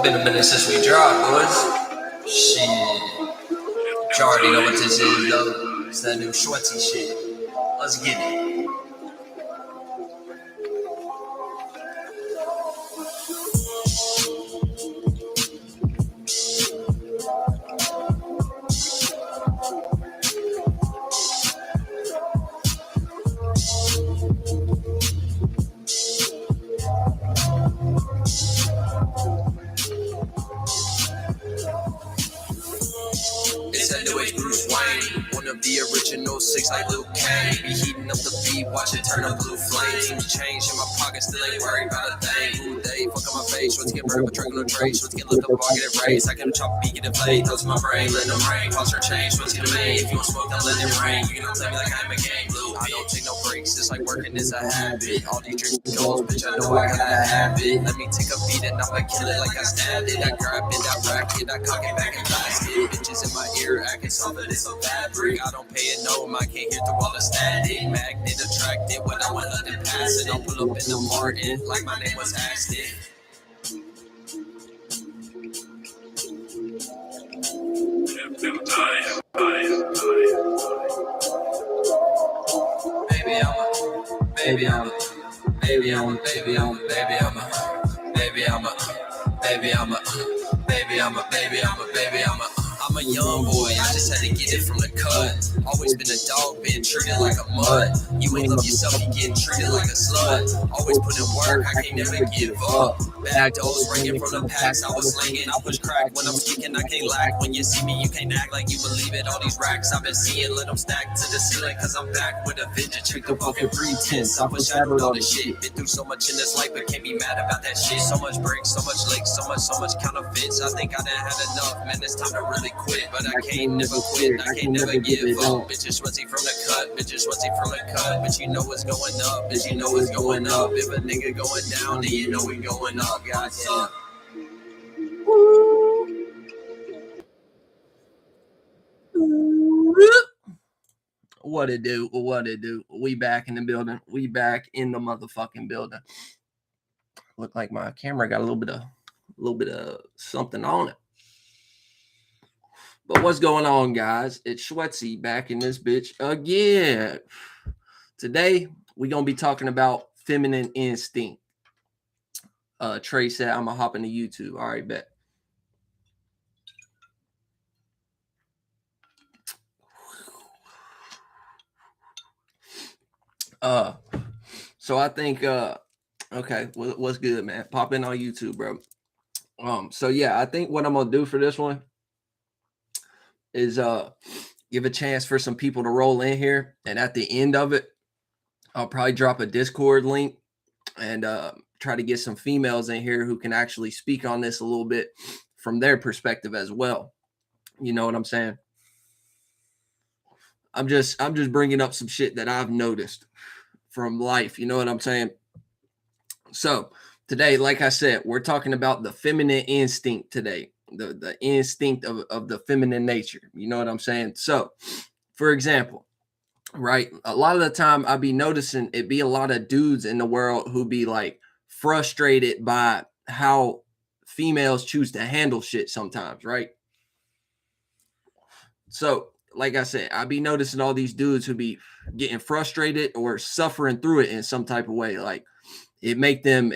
Been a minute since we dropped, boys. Shit. You already know what this is, though. It's that new Ig-schwetzel shit. Let's get it. It's that new age Bruce Wayne, one of the original six like Luke Kane. Be heating up the beat, watch it turn up blue flames. Things change in my pocket, still ain't worried about a thing. Who they fuck on my face, once get burned with triangular trace. Once get looked up, I'll get it raised. I can chop beat, get it played. Those my brain, let them rain. Posture change, once get it made. If you want smoke, then let it rain. You can tell me like I'm a game blue. I don't take no breaks, it's like working is a habit. All these drinks goals, bitch, I know I gotta have it. Let me take a beat and I'ma kill it like I stabbed it. I grab it, I rack it, I cock it back and blast it. Bitches in my ear, acting soft, but it's a fabric. I don't pay it, no, I can't hear through all the static. Magnet attracted, when I want let it pass it. I'll pull up in the Martin, like my name was Aston. I'm a young boy, I just had to get it from the cut. Always been a dog, been treated like a mud. You ain't love yourself, you getting treated like a slut. Always put in work, I can't never give up. Bad doors ringing from the past, I was slinging. I push crack when I'm speaking, I can't lack. When you see me, you can't act like you believe it. All these racks I've been seeing, let them stack to the ceiling. Cause I'm back with a vengeance, check the fucking pretense. I foreshadowed all this shit, been through so much in this life, but can't be mad about that shit. So much breaks, so much leaks, so much counterfeits. I think I done had enough, man, it's time to really quit. But I can't never quit, I can't never give up. Bitches Ig-schwetzel from the cut, bitches Ig-schwetzel from the cut. But you know what's going up, bitch, you know what's going up. If a nigga going down, then you know we going up, goddamn. What it do? What it do? We back in the building. We back in the motherfucking building. Look like my camera got a little bit of something on it. But what's going on, guys? It's Ig-schwetzel back in this bitch again. Today we're gonna be talking about feminine instinct. Trey said I'm gonna hop into YouTube. All right, bet. So I think okay, what's good, man? Pop in on YouTube, bro. So yeah, I think what I'm gonna do for this one is give a chance for some people to roll in here, and at the end of it, I'll probably drop a Discord link and try to get some females in here who can actually speak on this a little bit from their perspective as well. You know what I'm saying? I'm just bringing up some shit that I've noticed from life. You know what I'm saying? So today, like I said, we're talking about the feminine instinct today, the instinct of the feminine nature. You know what I'm saying? So, for example, right, a lot of the time I be noticing it be a lot of dudes in the world who be like frustrated by how females choose to handle shit sometimes, right? So, like I said, I be noticing all these dudes who be getting frustrated or suffering through it in some type of way. Like it make them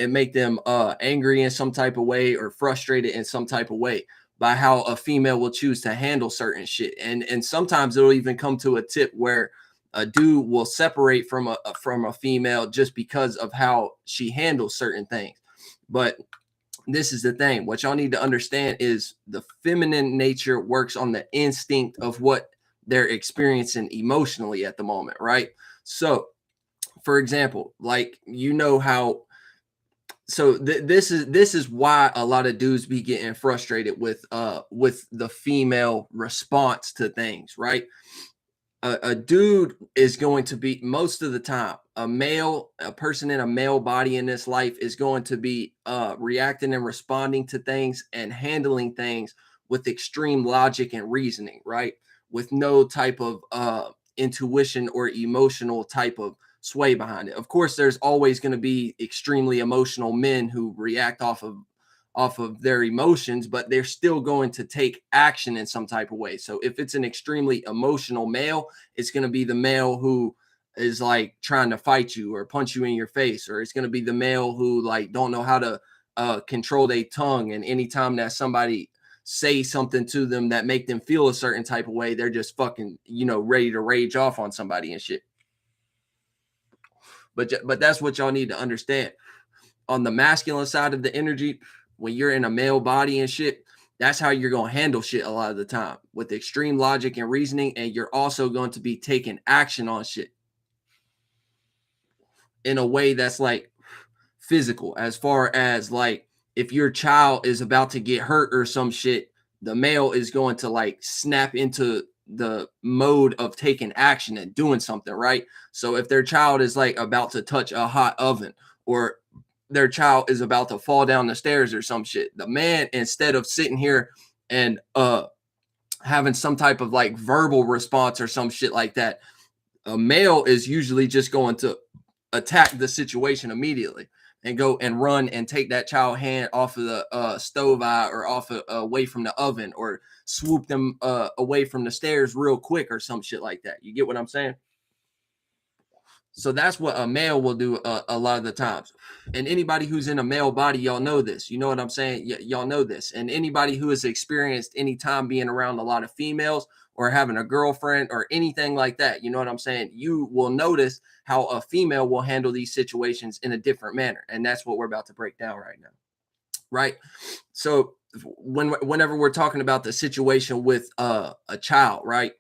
angry in some type of way or frustrated in some type of way by how a female will choose to handle certain shit. And sometimes it'll even come to a tip where a dude will separate from a female just because of how she handles certain things. But this is the thing. What y'all need to understand is the feminine nature works on the instinct of what they're experiencing emotionally at the moment, right? So, for example, like you know how. So this is why a lot of dudes be getting frustrated with the female response to things, right? A dude is going to be most of the time a person in a male body in this life is going to be reacting and responding to things and handling things with extreme logic and reasoning, right? With no type of intuition or emotional type of sway behind it. Of course, there's always going to be extremely emotional men who react off of off of their emotions, but they're still going to take action in some type of way. So if it's an extremely emotional male, it's going to be the male who is like trying to fight you or punch you in your face, or it's going to be the male who like don't know how to control their tongue, and anytime that somebody say something to them that make them feel a certain type of way, they're just fucking, ready to rage off on somebody and shit. But that's what y'all need to understand. On the masculine side of the energy, when you're in a male body and shit, that's how you're going to handle shit a lot of the time, with extreme logic and reasoning. And you're also going to be taking action on shit in a way that's like physical, as far as like if your child is about to get hurt or some shit, the male is going to like snap into the mode of taking action and doing something, right? So if their child is like about to touch a hot oven, or their child is about to fall down the stairs or some shit, the man, instead of sitting here and having some type of like verbal response or some shit like that, a male is usually just going to attack the situation immediately and go and run and take that child hand off of the stove eye, or off of, away from the oven, or swoop them away from the stairs real quick or some shit like that. You get what I'm saying? So that's what a male will do a lot of the times. And anybody who's in a male body, y'all know this. You know what I'm saying? Y'all know this. And anybody who has experienced any time being around a lot of females, or having a girlfriend or anything like that, you know what I'm saying? You will notice how a female will handle these situations in a different manner. And that's what we're about to break down right now. Right? So whenever we're talking about the situation with a child, right?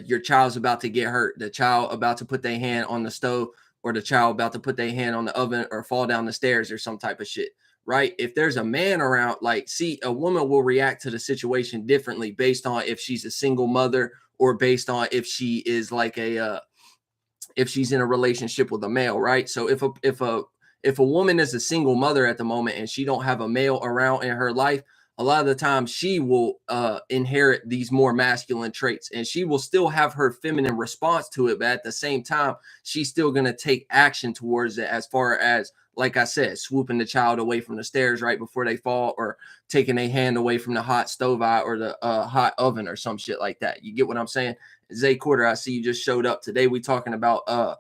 Your child's about to get hurt, the child about to put their hand on the stove, or the child about to put their hand on the oven, or fall down the stairs or some type of shit, right? If there's a man around, like, see, a woman will react to the situation differently based on if she's a single mother, or based on if she is like if she's in a relationship with a male, right? So if a woman is a single mother at the moment and she don't have a male around in her life, a lot of the time she will inherit these more masculine traits, and she will still have her feminine response to it, but at the same time she's still going to take action towards it, as far as, like I said, swooping the child away from the stairs right before they fall, or taking a hand away from the hot stove eye, or the hot oven, or some shit like that. You get what I'm saying? Zay Quarter, I see you just showed up. Today we talking about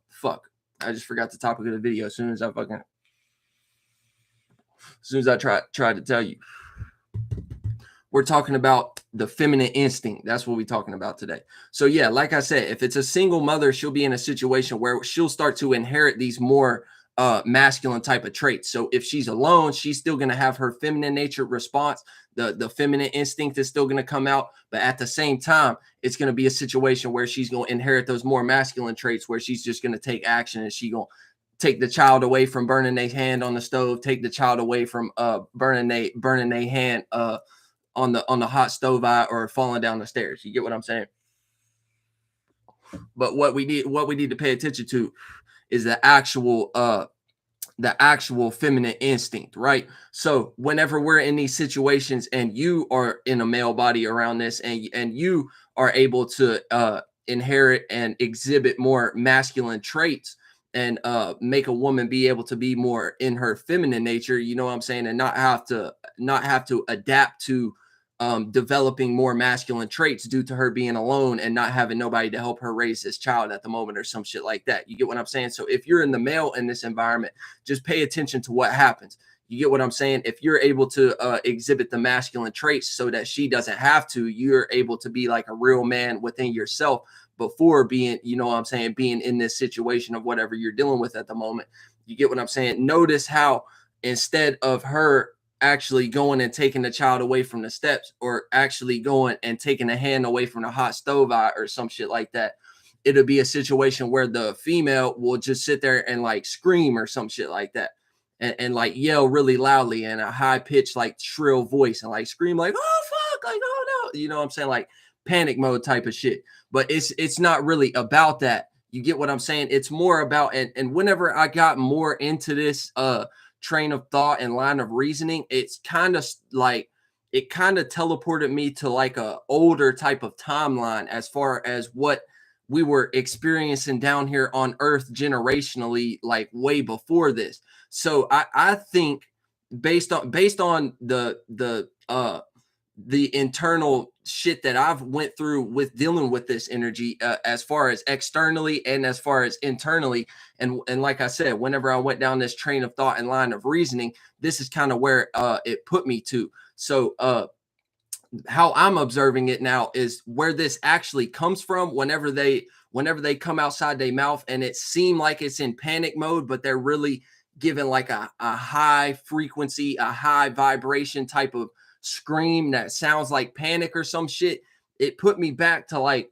fuck, I just forgot the topic of the video as soon as I tried to tell you. We're talking about the feminine instinct. That's what we're talking about today. So yeah, like I said, if it's a single mother, she'll be in a situation where she'll start to inherit these more masculine type of traits. So if she's alone, she's still going to have her feminine nature response. The feminine instinct is still going to come out, but at the same time, it's going to be a situation where she's going to inherit those more masculine traits, where she's just going to take action, and she going to take the child away from burning their hand on the stove, take the child away from burning their hand on the hot stove eye, or falling down the stairs. You get what I'm saying? But what we need to pay attention to is the actual feminine instinct, right? So whenever we're in these situations and you are in a male body around this, and you are able to inherit and exhibit more masculine traits, and make a woman be able to be more in her feminine nature, you know what I'm saying, and not have to adapt to developing more masculine traits due to her being alone and not having nobody to help her raise this child at the moment, or some shit like that. You get what I'm saying? So if you're in the male in this environment, just pay attention to what happens. You get what I'm saying? If you're able to exhibit the masculine traits so that she doesn't have to, you're able to be like a real man within yourself before being, you know what I'm saying, being in this situation of whatever you're dealing with at the moment. You get what I'm saying? Notice how, instead of her actually going and taking the child away from the steps, or actually going and taking a hand away from the hot stove eye or some shit like that, it'll be a situation where the female will just sit there and like scream or some shit like that, and like yell really loudly in a high pitched like shrill voice, and like scream like, oh fuck, like, oh no, you know what I'm saying, like panic mode type of shit. But it's not really about that. You get what I'm saying? It's more about, and whenever I got more into this train of thought and line of reasoning, it's kind of like, it kind of teleported me to like a older type of timeline, as far as what we were experiencing down here on earth generationally, like way before this. So I think based on the internal shit that I've went through with dealing with this energy, as far as externally and as far as internally. And like I said, whenever I went down this train of thought and line of reasoning, this is kind of where it put me to. So how I'm observing it now is where this actually comes from. Whenever they come outside their mouth and it seem like it's in panic mode, but they're really giving like a high frequency, a high vibration type of scream that sounds like panic or some shit. It put me back to like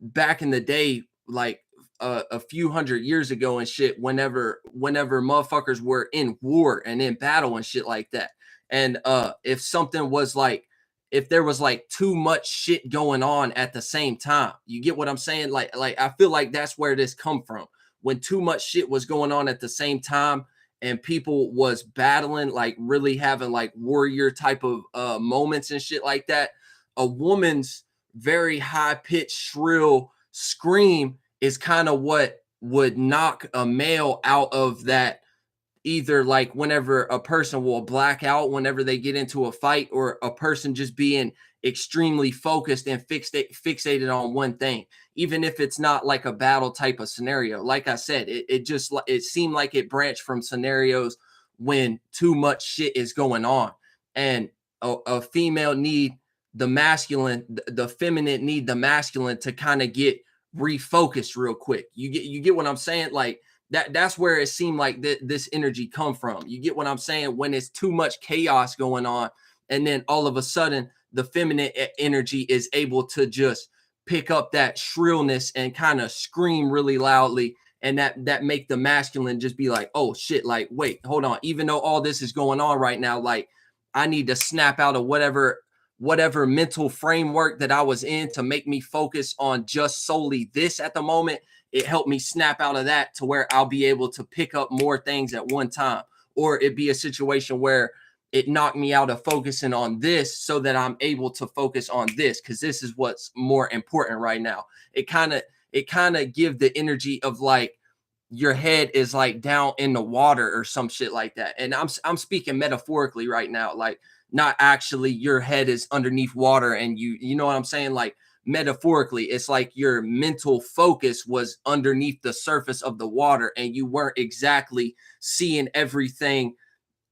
back in the day, like a few hundred years ago and shit, whenever motherfuckers were in war and in battle and shit like that. And if something was like, if there was like too much shit going on at the same time, you get what I'm saying? Like I feel like that's where this come from. When too much shit was going on at the same time and people was battling, like really having like warrior type of moments and shit like that, a woman's very high pitched shrill scream is kind of what would knock a male out of that, either like whenever a person will black out whenever they get into a fight, or a person just being extremely focused and fixated on one thing, even if it's not like a battle type of scenario. Like I said, it seemed like it branched from scenarios when too much shit is going on, and a female need the masculine, the feminine need the masculine to kind of get refocused real quick. You get what I'm saying? Like that's where it seemed like this energy come from. You get what I'm saying? When it's too much chaos going on, and then all of a sudden the feminine energy is able to just pick up that shrillness and kind of scream really loudly, and that make the masculine just be like, oh shit, like wait, hold on, even though all this is going on right now, like I need to snap out of whatever mental framework that I was in to make me focus on just solely this at the moment. It helped me snap out of that to where I'll be able to pick up more things at one time. Or it be a situation where it knocked me out of focusing on this so that I'm able to focus on this, because this is what's more important right now. It kind of give the energy of like your head is like down in the water or some shit like that. And I'm speaking metaphorically right now, like not actually your head is underneath water and you know what I'm saying? Like metaphorically, it's like your mental focus was underneath the surface of the water and you weren't exactly seeing everything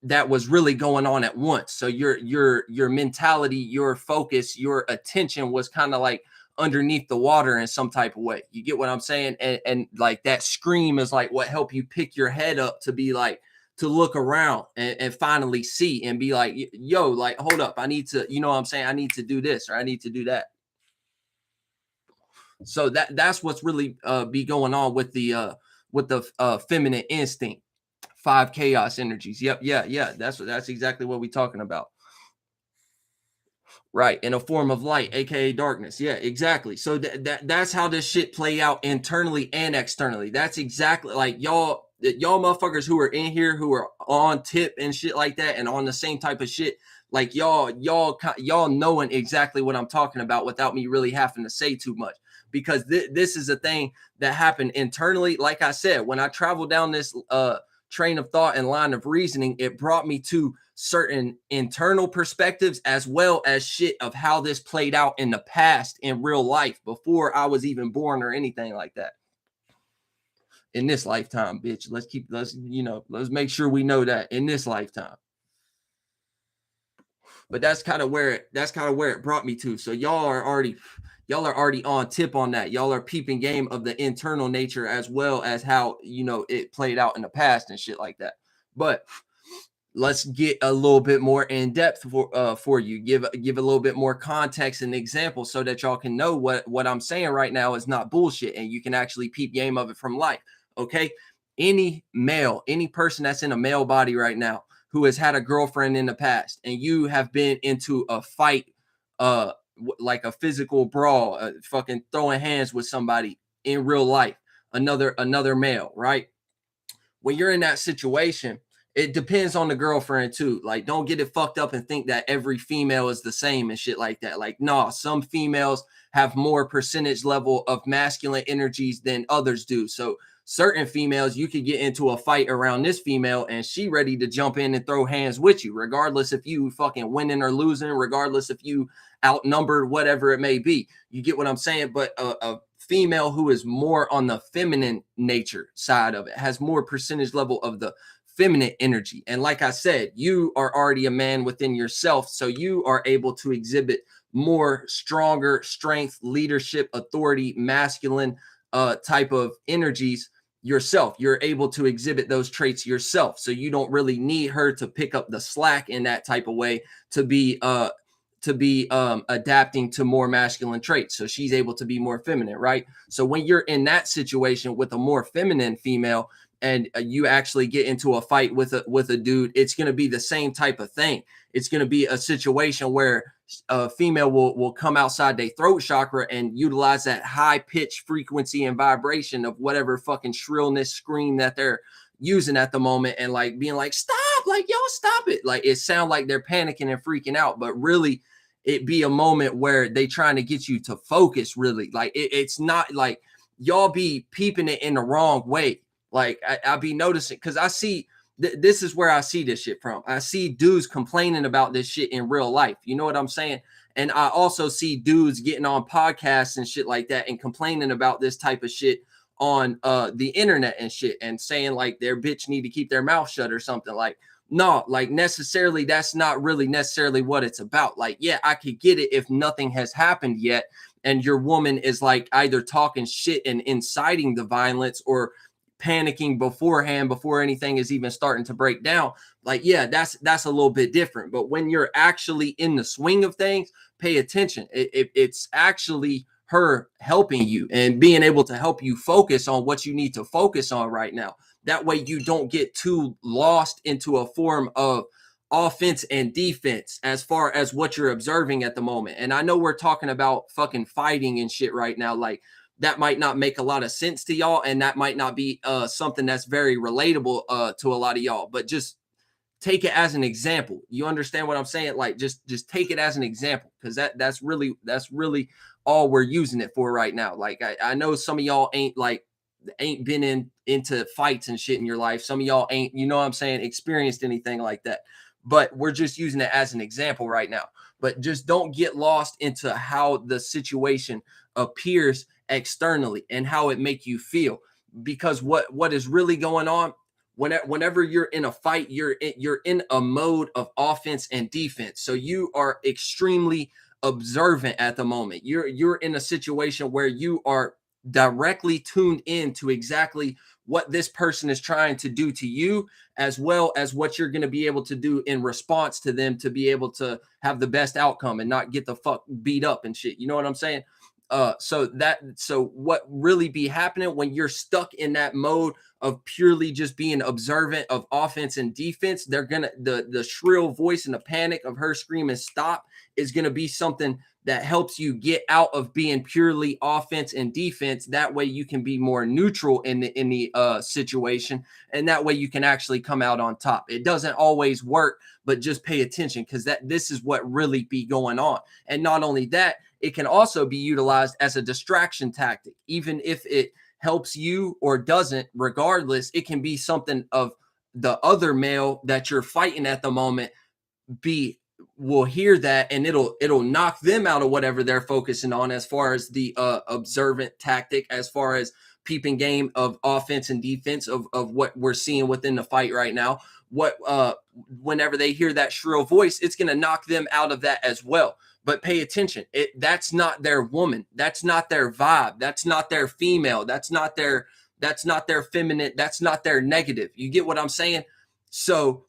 that was really going on at once. So your mentality, your focus, your attention was kind of like underneath the water in some type of way. You get what I'm saying? And like that scream is like what help you pick your head up to be like, to look around and finally see and be like, yo, like hold up, I need to, you know what I'm saying, I need to do this or I need to do that. So that's what's really be going on with the feminine instinct. Five chaos energies. Yep, yeah. That's exactly what we're talking about. Right, in a form of light, aka darkness. Yeah, exactly. So that's how this shit play out internally and externally. That's exactly like y'all motherfuckers who are in here who are on tip and shit like that and on the same type of shit. Like y'all knowing exactly what I'm talking about without me really having to say too much, because this is a thing that happened internally. Like I said, when I traveled down this train of thought and line of reasoning, it brought me to certain internal perspectives as well as shit of how this played out in the past in real life before I was even born or anything like that. In this lifetime, bitch. Let's make sure we know that in this lifetime. But that's kind of where it brought me to. So y'all are already on tip on that. Y'all are peeping game of the internal nature as well as how it played out in the past and shit like that. But let's get a little bit more in depth for you. Give a little bit more context and example so that y'all can know what I'm saying right now is not bullshit and you can actually peep game of it from life. Okay, any person that's in a male body right now who has had a girlfriend in the past and you have been into a fight, like a physical brawl, fucking throwing hands with somebody in real life, another male, right? When you're in that situation, it depends on the girlfriend too. Like, don't get it fucked up and think that every female is the same and shit like that. Like, nah, some females have more percentage level of masculine energies than others do. So certain females, you could get into a fight around this female and she ready to jump in and throw hands with you, regardless if you fucking winning or losing, regardless if you outnumbered, whatever it may be. You get what I'm saying? But a female who is more on the feminine nature side of it has more percentage level of the feminine energy. And like I said, you are already a man within yourself, so you are able to exhibit more stronger strength, leadership, authority, masculine type of energies yourself. You're able to exhibit those traits yourself, so you don't really need her to pick up the slack in that type of way to be adapting to more masculine traits. So she's able to be more feminine, right? So when you're in that situation with a more feminine female, and you actually get into a fight with a dude, it's going to be the same type of thing. It's going to be a situation where a female will come outside their throat chakra and utilize that high pitch frequency and vibration of whatever fucking shrillness scream that they're using at the moment, and like being like, stop, like, y'all stop it. Like, it sound like they're panicking and freaking out, but really it be a moment where they trying to get you to focus. Really, like, it's not like y'all be peeping it in the wrong way. Like, I'll be noticing, because I see this is where I see this shit from. I see dudes complaining about this shit in real life. You know what I'm saying? And I also see dudes getting on podcasts and shit like that and complaining about this type of shit on the internet and shit, and saying like their bitch need to keep their mouth shut or something. Like, no, like, necessarily that's not really necessarily what it's about. Like, yeah, I could get it if nothing has happened yet and your woman is like either talking shit and inciting the violence or panicking beforehand before anything is even starting to break down. Like, yeah, that's a little bit different. But when you're actually in the swing of things, pay attention. It's actually her helping you and being able to help you focus on what you need to focus on right now. That way you don't get too lost into a form of offense and defense as far as what you're observing at the moment. And I know we're talking about fucking fighting and shit right now. Like, that might not make a lot of sense to y'all, and that might not be something that's very relatable to a lot of y'all, but just take it as an example. You understand what I'm saying? Like, just take it as an example, because that's really all we're using it for right now. Like, I know some of y'all ain't been into fights and shit in your life. Some of y'all ain't, you know what I'm saying, experienced anything like that. But we're just using it as an example right now. But just don't get lost into how the situation appears externally and how it make you feel, because what is really going on whenever you're in a fight, you're in a mode of offense and defense. So you are extremely observant at the moment. You're in a situation where you are directly tuned in to exactly what this person is trying to do to you, as well as what you're going to be able to do in response to them to be able to have the best outcome and not get the fuck beat up and shit. You know what I'm saying? So what really be happening when you're stuck in that mode of purely just being observant of offense and defense, they're gonna the shrill voice and the panic of her screaming stop is gonna be something that helps you get out of being purely offense and defense. That way you can be more neutral in the situation, and that way you can actually come out on top. It doesn't always work, but just pay attention, because this is what really be going on. And not only that, it can also be utilized as a distraction tactic. Even if it helps you or doesn't, regardless, it can be something of the other male that you're fighting at the moment will hear that, and it'll knock them out of whatever they're focusing on as far as the observant tactic, as far as peeping game of offense and defense of what we're seeing within the fight right now. Whenever they hear that shrill voice, it's going to knock them out of that as well. But pay attention. That's not their woman. That's not their vibe. That's not their female. That's not their feminine. That's not their negative. You get what I'm saying? So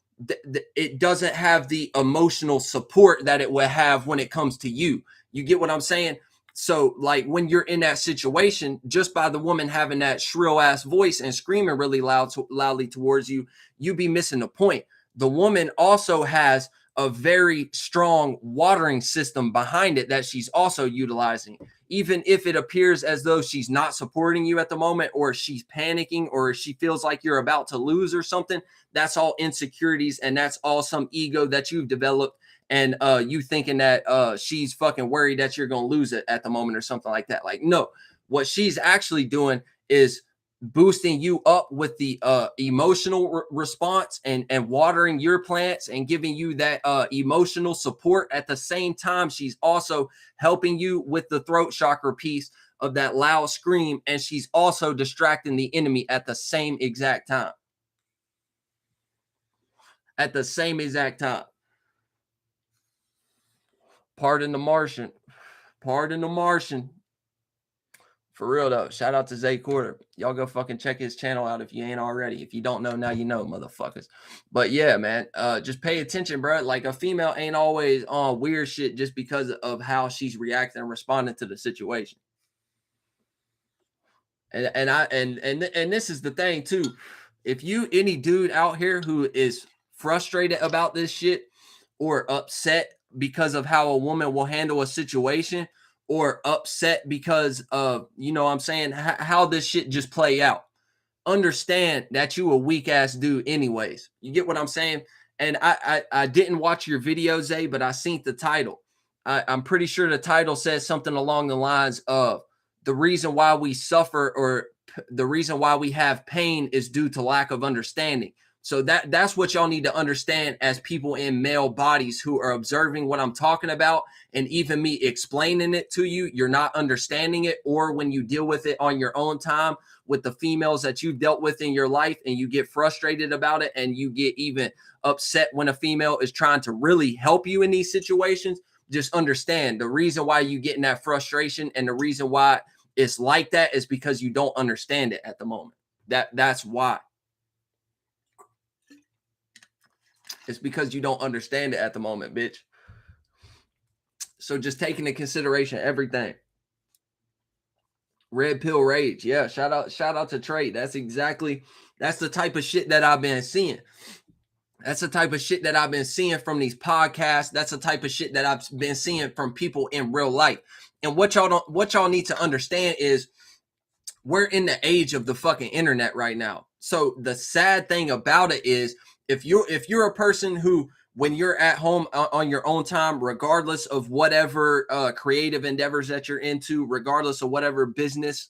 it doesn't have the emotional support that it will have when it comes to you. You get what I'm saying? So, like, when you're in that situation, just by the woman having that shrill ass voice and screaming really loudly towards you, you be missing the point. The woman also has a very strong watering system behind it that she's also utilizing. Even if it appears as though she's not supporting you at the moment, or she's panicking, or she feels like you're about to lose or something, that's all insecurities, and that's all some ego that you've developed, and you thinking that she's fucking worried that you're going to lose it at the moment or something like that. Like, no, what she's actually doing is boosting you up with the emotional response and watering your plants and giving you that emotional support. At the same time, she's also helping you with the throat chakra piece of that loud scream, and she's also distracting the enemy at the same exact time. At the same exact time. Pardon the Martian. Pardon the Martian. For real though, shout out to Zay Quarter. Y'all go fucking check his channel out if you ain't already. If you don't know, now you know, motherfuckers. But yeah, man, just pay attention, bro. Like a female ain't always on weird shit just because of how she's reacting and responding to the situation. And this is the thing too. If you any dude out here who is frustrated about this shit or upset because of how a woman will handle a situation or upset because of, you know what I'm saying, how this shit just play out, understand that you a weak ass dude anyways. You get what I'm saying? And I didn't watch your video, Zay, but I seen the title. I'm pretty sure the title says something along the lines of the reason why we suffer or the reason why we have pain is due to lack of understanding. So that's what y'all need to understand as people in male bodies who are observing what I'm talking about, and even me explaining it to you, you're not understanding it, or when you deal with it on your own time with the females that you've dealt with in your life and you get frustrated about it and you get even upset when a female is trying to really help you in these situations. Just understand the reason why you getting that frustration and the reason why it's like that is because you don't understand it at the moment. That's why. It's because you don't understand it at the moment, bitch. So just take into consideration everything. Red pill rage. Yeah, shout out to Trey. That's the type of shit that I've been seeing. That's the type of shit that I've been seeing from these podcasts. That's the type of shit that I've been seeing from people in real life. And what y'all need to understand is we're in the age of the fucking internet right now. So the sad thing about it is if you're a person who, when you're at home on your own time, regardless of whatever creative endeavors that you're into, regardless of whatever business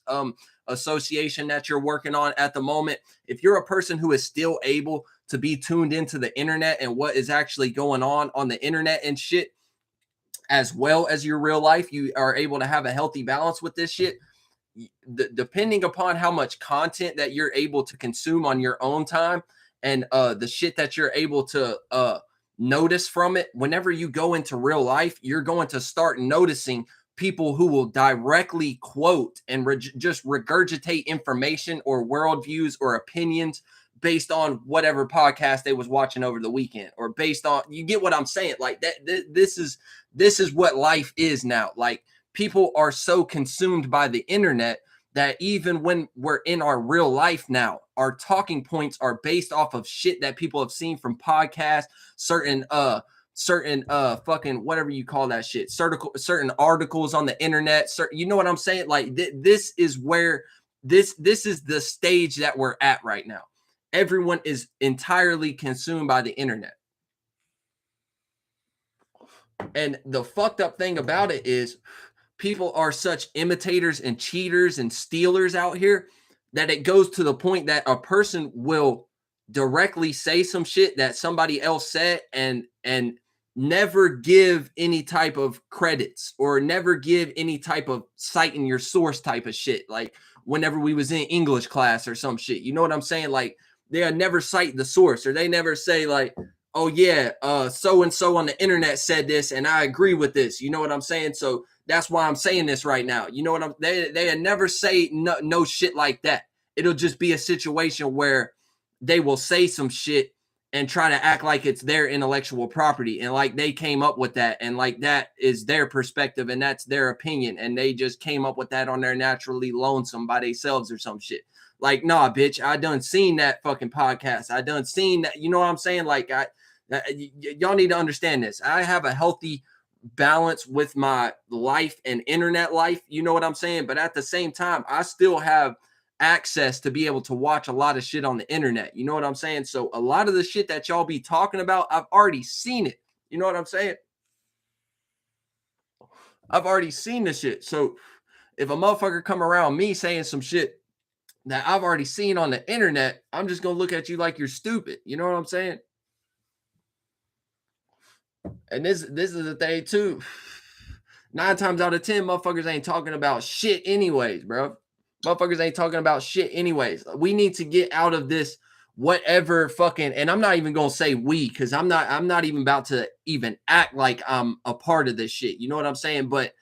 association that you're working on at the moment, if you're a person who is still able to be tuned into the internet and what is actually going on the internet and shit, as well as your real life, you are able to have a healthy balance with this shit. Depending upon how much content that you're able to consume on your own time and the shit that you're able to notice from it, whenever you go into real life, you're going to start noticing people who will directly quote and just regurgitate information or worldviews or opinions based on whatever podcast they was watching over the weekend, or based on, you get what I'm saying? Like that, this is what life is now. Like, people are so consumed by the internet that even when we're in our real life now, our talking points are based off of shit that people have seen from podcasts, certain fucking whatever you call that shit, certain articles on the internet, you know what I'm saying? Like this is where this is the stage that we're at right now. Everyone is entirely consumed by the internet. And the fucked up thing about it is people are such imitators and cheaters and stealers out here that it goes to the point that a person will directly say some shit that somebody else said and never give any type of credits or never give any type of citing your source type of shit. Like whenever we was in English class or some shit, you know what I'm saying? Like they'll never cite the source, or they never say like, oh yeah, so and so on the internet said this and I agree with this. You know what I'm saying? So that's why I'm saying this right now. You know what they never say no shit like that. It'll just be a situation where they will say some shit and try to act like it's their intellectual property and like they came up with that and like that is their perspective and that's their opinion and they just came up with that on their naturally lonesome by themselves or some shit. Like, nah, bitch, I done seen that fucking podcast. I done seen that. You know what I'm saying? Like, y'all need to understand this. I have a healthy balance with my life and internet life. You know what I'm saying? But at the same time, I still have access to be able to watch a lot of shit on the internet. You know what I'm saying? So a lot of the shit that y'all be talking about, I've already seen it. You know what I'm saying? I've already seen the shit. So if a motherfucker come around me saying some shit that I've already seen on the internet, I'm just gonna look at you like you're stupid. You know what I'm saying? And this is the thing too. 9 times out of 10, motherfuckers ain't talking about shit anyways, bro. Motherfuckers ain't talking about shit anyways. We need to get out of this whatever fucking, and I'm not even gonna say we, because I'm not even about to even act like I'm a part of this shit. You know what I'm saying? But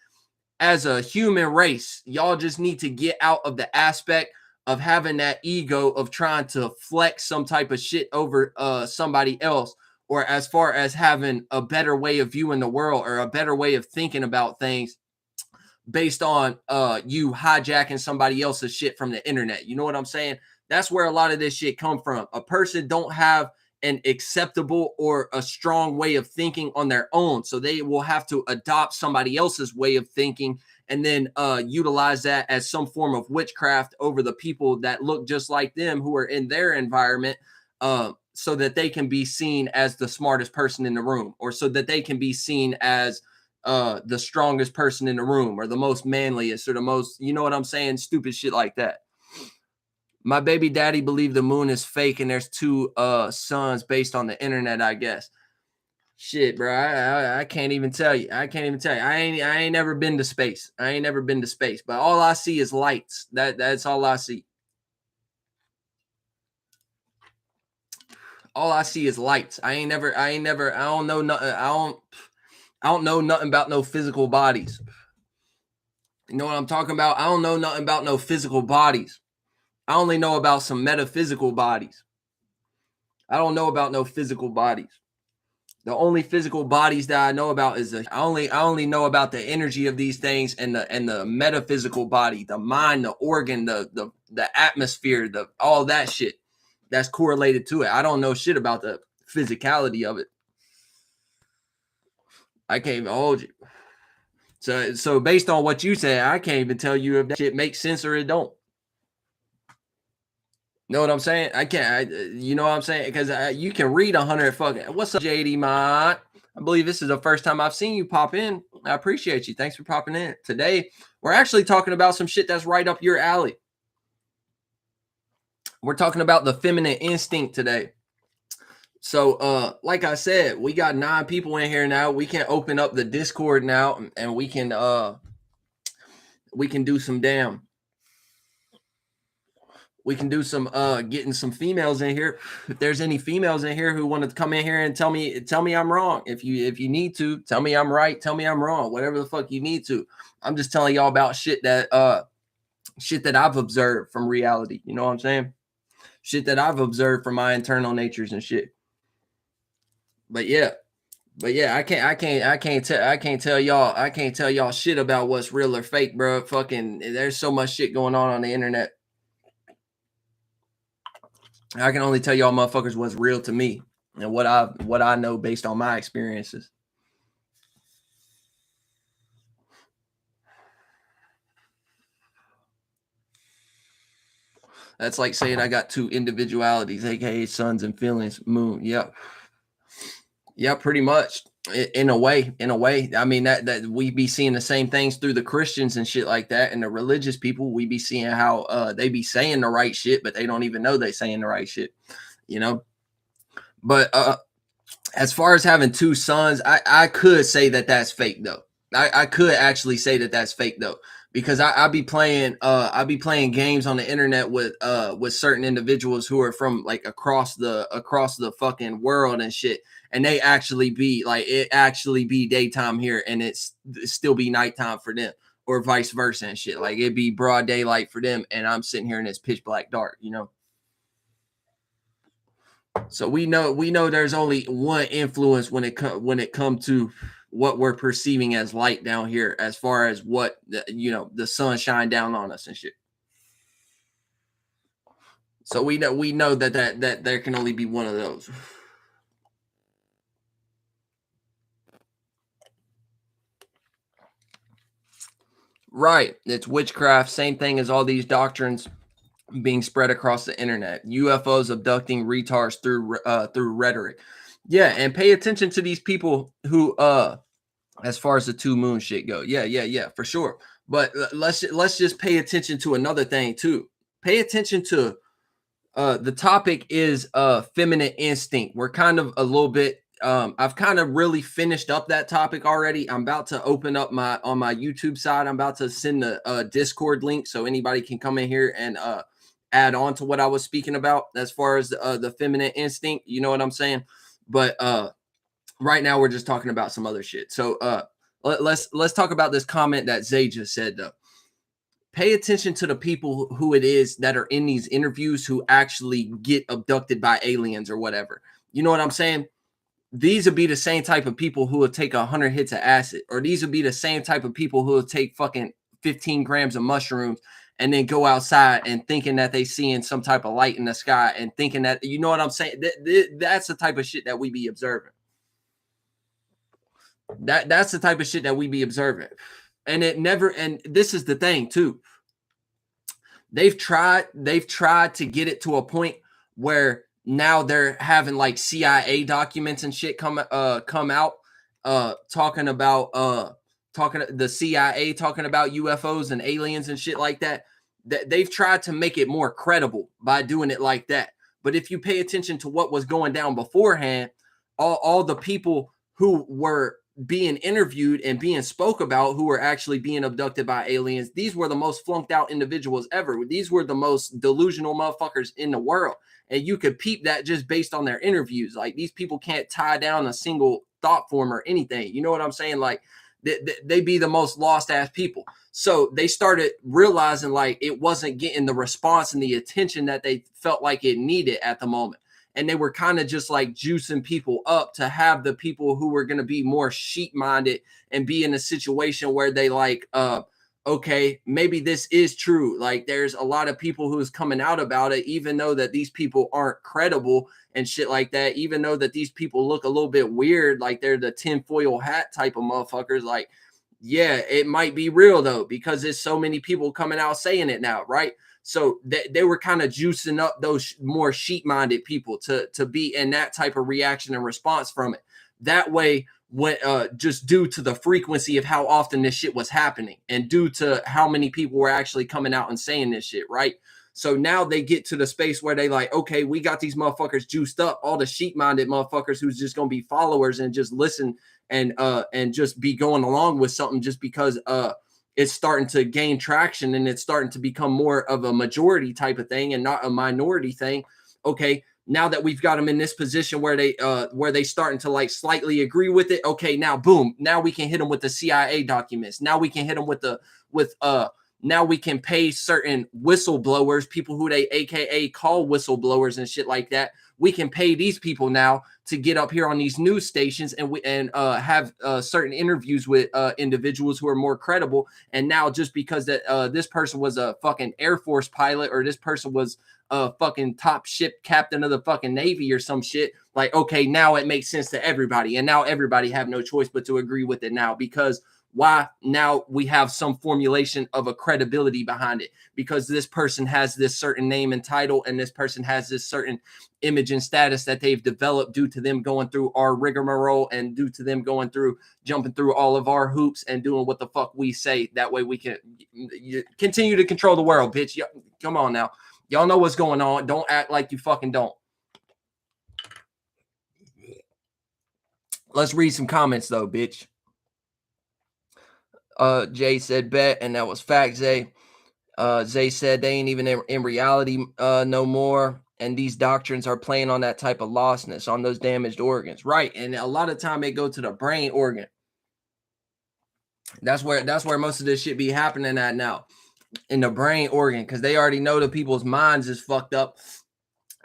as a human race, y'all just need to get out of the aspect of having that ego of trying to flex some type of shit over somebody else, or as far as having a better way of viewing the world or a better way of thinking about things based on you hijacking somebody else's shit from the internet. You know what I'm saying? That's where a lot of this shit come from. A person don't have an acceptable or a strong way of thinking on their own, so they will have to adopt somebody else's way of thinking and then utilize that as some form of witchcraft over the people that look just like them who are in their environment, so that they can be seen as the smartest person in the room, or so that they can be seen as the strongest person in the room, or the most manliest, or the most, you know what I'm saying, stupid shit like that. My baby daddy believed the moon is fake and there's two suns based on the internet, I guess. Shit, bro. I can't even tell you. I can't even tell you. I ain't never been to space. I ain't never been to space. But all I see is lights. That's all I see. All I see is lights. I don't know nothing. I don't know nothing about no physical bodies. You know what I'm talking about? I don't know nothing about no physical bodies. I only know about some metaphysical bodies. I don't know about no physical bodies. The only physical bodies that I know about is I only know about the energy of these things and the metaphysical body, the mind, the organ, the atmosphere, the all that shit that's correlated to it. I don't know shit about the physicality of it. I can't even hold you. So based on what you say, I can't even tell you if that shit makes sense or it don't. Know what I'm saying? I can't. You know what I'm saying? Because you can read 100 fucking. What's up, JD Mod? I believe this is the first time I've seen you pop in. I appreciate you. Thanks for popping in. Today, we're actually talking about some shit that's right up your alley. We're talking about the feminine instinct today. So, like I said, we got 9 people in here now. We can open up the Discord now, and we can do some damn. We can do some getting some females in here. If there's any females in here who want to come in here and tell me I'm wrong. If you need to, tell me I'm right, tell me I'm wrong, whatever the fuck you need to. I'm just telling y'all about shit that I've observed from reality. You know what I'm saying? Shit that I've observed from my internal natures and shit. But yeah, I can't tell y'all shit about what's real or fake, bro. Fucking, there's so much shit going on the internet. I can only tell y'all motherfuckers what's real to me and what I know based on my experiences. That's like saying I got 2 individualities, aka suns and feelings, moon. Yep. Yeah, pretty much. In a way. I mean, that we be seeing the same things through the Christians and shit like that, and the religious people. We be seeing how they be saying the right shit, but they don't even know they saying the right shit. You know. But as far as having 2 sons, I could say that that's fake though. I could actually say that that's fake though, because I be playing games on the internet with certain individuals who are from like across the fucking world and shit, and they actually be like, it actually be daytime here and it still be nighttime for them, or vice versa and shit. Like, it'd be broad daylight for them and I'm sitting here and it's pitch black dark, you know. So we know there's only one influence when it comes to what we're perceiving as light down here, as far as what the sun shine down on us and shit. So we know that there can only be one of those. Right. It's witchcraft. Same thing as all these doctrines being spread across the internet. UFOs abducting retards through rhetoric. Yeah, and pay attention to these people who as far as the 2 moon shit go. Yeah, for sure. But let's just pay attention to another thing too. pay attention to the topic is feminine instinct. We're kind of a little bit I've kind of really finished up that topic already. I'm about to open up on my YouTube side. I'm about to send the Discord link so anybody can come in here and add on to what I was speaking about as far as the feminine instinct. You know what I'm saying? But right now we're just talking about some other shit. So let's talk about this comment that Zay just said though. Pay attention to the people who it is that are in these interviews who actually get abducted by aliens or whatever. You know what I'm saying? These would be the same type of people who will take 100 hits of acid, or these would be the same type of people who will take fucking 15 grams of mushrooms and then go outside and thinking that they seeing some type of light in the sky and thinking that, you know what I'm saying? That's the type of shit that we be observing. That's the type of shit that we be observing. And this is the thing too. They've tried to get it to a point where now they're having like CIA documents and shit come out talking about the CIA talking about UFOs and aliens and shit like that. They've tried to make it more credible by doing it like that. But if you pay attention to what was going down beforehand, all the people who were being interviewed and being spoke about who were actually being abducted by aliens, these were the most flunked out individuals ever. These were the most delusional motherfuckers in the world. And you could peep that just based on their interviews. Like, these people can't tie down a single thought form or anything. You know what I'm saying? Like, they be the most lost ass people. So they started realizing like it wasn't getting the response and the attention that they felt like it needed at the moment. And they were kind of just like juicing people up to have the people who were going to be more sheep-minded and be in a situation where they like, okay, maybe this is true. Like, there's a lot of people who's coming out about it, even though that these people aren't credible and shit like that, even though that these people look a little bit weird, like they're the tinfoil hat type of motherfuckers. Like, yeah, it might be real though, because there's so many people coming out saying it now, right? So they were kind of juicing up those more sheep-minded people to be in that type of reaction and response from it. That way, when just due to the frequency of how often this shit was happening and due to how many people were actually coming out and saying this shit, right? So now they get to the space where they like, okay, we got these motherfuckers juiced up, all the sheep-minded motherfuckers who's just gonna be followers and just listen and just be going along with something just because it's starting to gain traction and it's starting to become more of a majority type of thing and not a minority thing. Okay, now that we've got them in this position where they starting to like slightly agree with it. Okay, now boom, now we can hit them with the CIA documents. Now we can hit them now we can pay certain whistleblowers, people who they AKA call whistleblowers and shit like that. We can pay these people now to get up here on these news stations and have certain interviews with individuals who are more credible. And now just because that this person was a fucking Air Force pilot or this person was a fucking top ship captain of the fucking Navy or some shit, like, okay, now it makes sense to everybody. And now everybody have no choice but to agree with it now, because why? Now we have some formulation of a credibility behind it because this person has this certain name and title and this person has this certain image and status that they've developed due to them going through our rigmarole and due to them going through, jumping through all of our hoops and doing what the fuck we say. That way we can continue to control the world, bitch. Come on now. Y'all know what's going on. Don't act like you fucking don't. Let's read some comments though, bitch. Jay said bet, and that was fact, Zay. Zay said they ain't even in reality no more, and these doctrines are playing on that type of lostness, on those damaged organs, right? And a lot of time they go to the brain organ. That's where most of this shit be happening at now, in the brain organ, because they already know the people's minds is fucked up.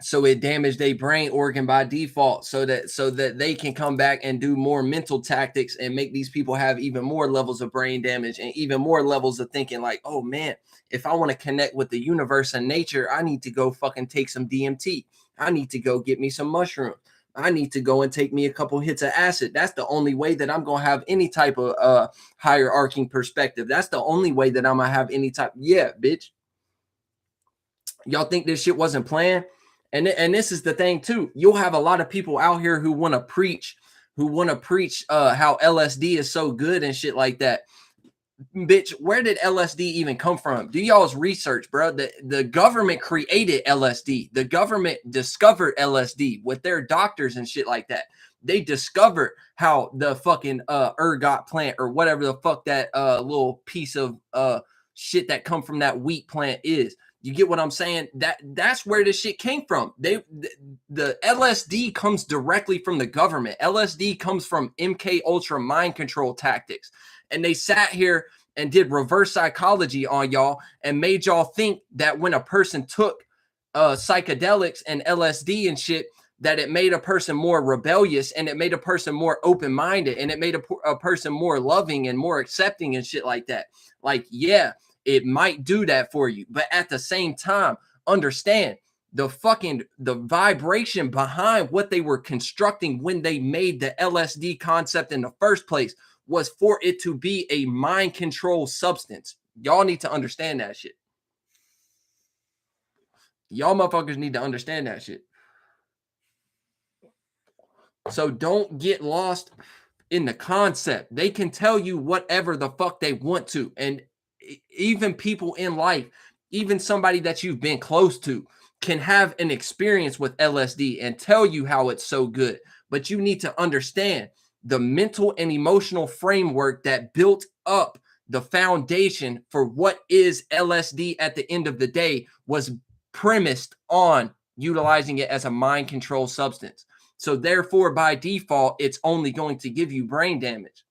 So it damaged their brain organ by default so that they can come back and do more mental tactics and make these people have even more levels of brain damage and even more levels of thinking like, oh man, if I want to connect with the universe and nature, I need to go fucking take some DMT. I need to go get me some mushrooms. I need to go and take me a couple hits of acid. That's the only way that I'm going to have any type of hierarching perspective. That's the only way that I'm going to have any type. Yeah, bitch. Y'all think this shit wasn't planned? And this is the thing too. You'll have a lot of people out here who want to preach how LSD is so good and shit like that. Bitch, where did LSD even come from? Do y'all's research, bro. The government created LSD. The government discovered LSD with their doctors and shit like that. They discovered how the fucking ergot plant or whatever the fuck that little piece of shit that come from that wheat plant is. You get what I'm saying? That's where this shit came from. The LSD comes directly from the government. LSD comes from MK Ultra mind control tactics. And they sat here and did reverse psychology on y'all and made y'all think that when a person took psychedelics and LSD and shit, that it made a person more rebellious and it made a person more open-minded and it made a person more loving and more accepting and shit like that. Like, yeah, it might do that for you, but at the same time, understand the vibration behind what they were constructing when they made the LSD concept in the first place was for it to be a mind control substance. Y'all need to understand that shit. Y'all motherfuckers need to understand that shit. So don't get lost in the concept. They can tell you whatever the fuck they want to. And even people in life, even somebody that you've been close to, can have an experience with LSD and tell you how it's so good. But you need to understand the mental and emotional framework that built up the foundation for what is LSD at the end of the day was premised on utilizing it as a mind control substance. So therefore, by default, it's only going to give you brain damage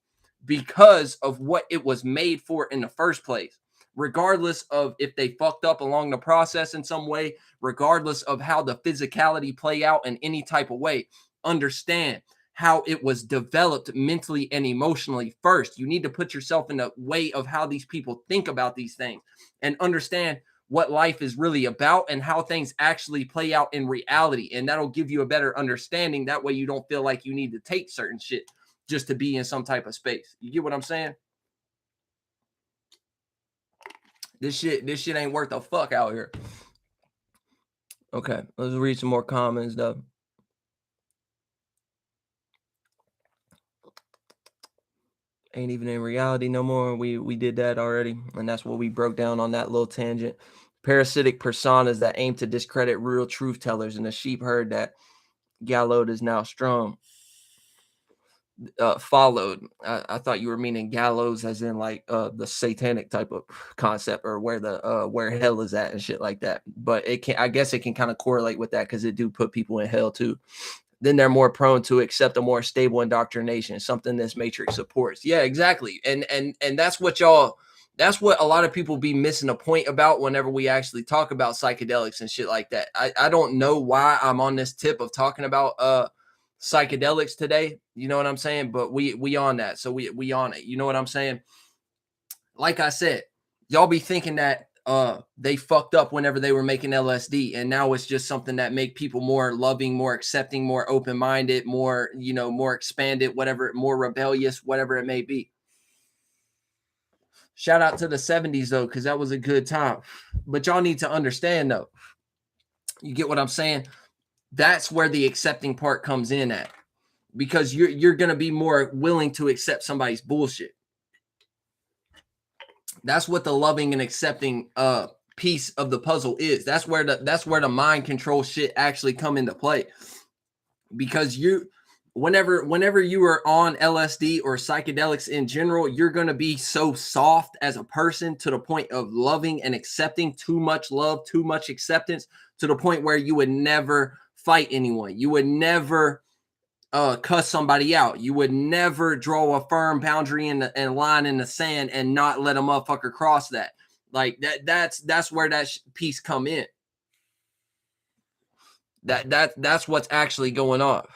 because of what it was made for in the first place. Regardless of if they fucked up along the process in some way, regardless of how the physicality play out in any type of way, understand how it was developed mentally and emotionally first. You need to put yourself in the way of how these people think about these things and understand what life is really about and how things actually play out in reality. And that'll give you a better understanding. That way you don't feel like you need to take certain shit just to be in some type of space. You get what I'm saying? This shit ain't worth a fuck out here. Okay, let's read some more comments though. Ain't even in reality no more. We did that already, and that's what we broke down on that little tangent. Parasitic personas that aim to discredit real truth tellers, and the sheep herd that Gallowed is now strong. Followed. I thought you were meaning gallows as in like the satanic type of concept or where hell is at and shit like that. But it can, I guess it can kind of correlate with that because it do put people in hell too. Then they're more prone to accept a more stable indoctrination, something this matrix supports. Yeah, exactly. And that's what a lot of people be missing a point about whenever we actually talk about psychedelics and shit like that. I don't know why I'm on this tip of talking about psychedelics today. You know what I'm saying? But we on that. So we on it. You know what I'm saying? Like I said, y'all be thinking that they fucked up whenever they were making LSD, and now it's just something that make people more loving, more accepting, more open-minded, more, you know, more expanded, whatever, more rebellious, whatever it may be. Shout out to the 70s though, because that was a good time. But y'all need to understand though, you get what I'm saying? That's where the accepting part comes in at, because you're gonna be more willing to accept somebody's bullshit. That's what the loving and accepting piece of the puzzle is. That's where the mind control shit actually come into play. Because whenever you are on LSD or psychedelics in general, you're going to be so soft as a person to the point of loving and accepting, too much love, too much acceptance, to the point where you would never fight anyone. You would never cuss somebody out. You would never draw a firm boundary and line in the sand and not let a motherfucker cross that. Like that's where that piece come in. That's what's actually going on.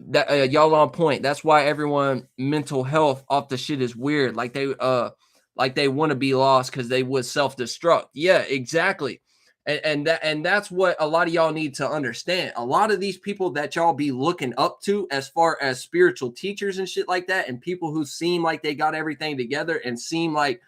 That y'all on point. That's why everyone mental health off the shit is weird. Like they want to be lost because they would self-destruct. Yeah, exactly. And that's what a lot of y'all need to understand. A lot of these people that y'all be looking up to as far as spiritual teachers and shit like that, and people who seem like they got everything together and seem like,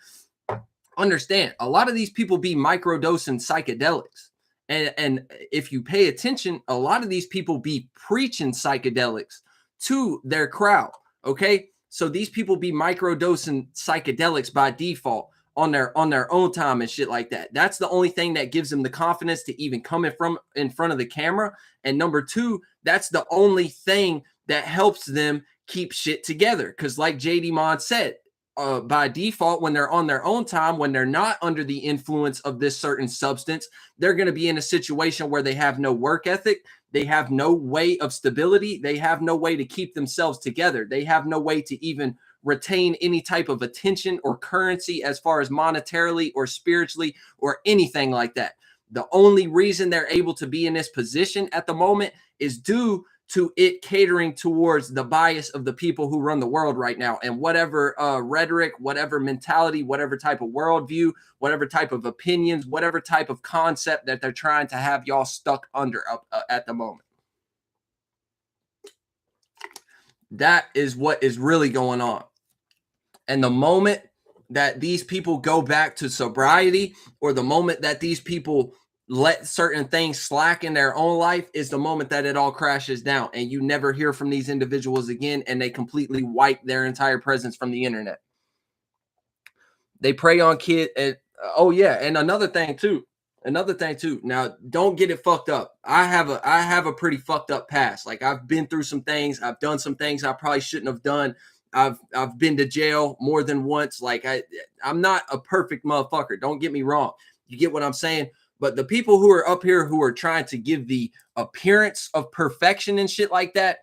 understand, a lot of these people be microdosing psychedelics. And if you pay attention, a lot of these people be preaching psychedelics to their crowd. Okay. So these people be microdosing psychedelics by default on their own time and shit like that. That's the only thing that gives them the confidence to even come in front of the camera. And number two, that's the only thing that helps them keep shit together. Because like JD Mod said, by default, when they're on their own time, when they're not under the influence of this certain substance, they're going to be in a situation where they have no work ethic. They have no way of stability. They have no way to keep themselves together. They have no way to even retain any type of attention or currency as far as monetarily or spiritually or anything like that. The only reason they're able to be in this position at the moment is due to it catering towards the bias of the people who run the world right now, and whatever rhetoric, whatever mentality, whatever type of worldview, whatever type of opinions, whatever type of concept that they're trying to have y'all stuck under at the moment. That is what is really going on. And the moment that these people go back to sobriety, or the moment that these people let certain things slack in their own life, is the moment that it all crashes down and you never hear from these individuals again, and they completely wipe their entire presence from the internet. They prey on kids. And oh yeah, and another thing too. Now, don't get it fucked up. I have a pretty fucked up past. Like, I've been through some things. I've done some things I probably shouldn't have done. I've been to jail more than once. Like, I'm not a perfect motherfucker. Don't get me wrong. You get what I'm saying? But the people who are up here who are trying to give the appearance of perfection and shit like that,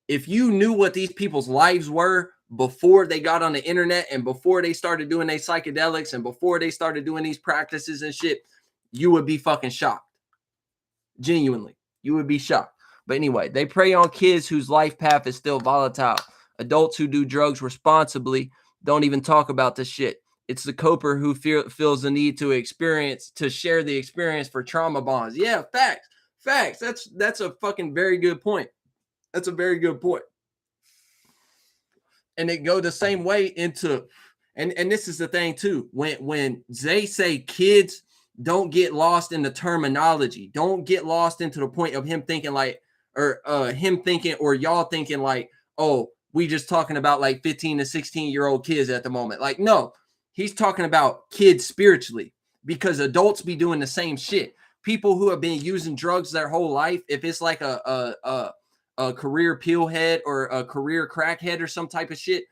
if you knew what these people's lives were before they got on the internet and before they started doing their psychedelics and before they started doing these practices and shit, you would be fucking shocked. Genuinely, you would be shocked. But anyway, they prey on kids whose life path is still volatile. Adults who do drugs responsibly don't even talk about this shit. It's the coper who feels the need to share the experience for trauma bonds. Yeah, facts. That's a fucking very good point. That's a very good point. And it go the same way into, and this is the thing too. When they say kids, don't get lost in the terminology. Don't get lost into the point of him thinking like, or him thinking, or y'all thinking like, oh, we just talking about like 15 to 16-year-old kids at the moment. Like, no. He's talking about kids spiritually, because adults be doing the same shit. People who have been using drugs their whole life, if it's like a career pillhead or a career crackhead or some type of shit,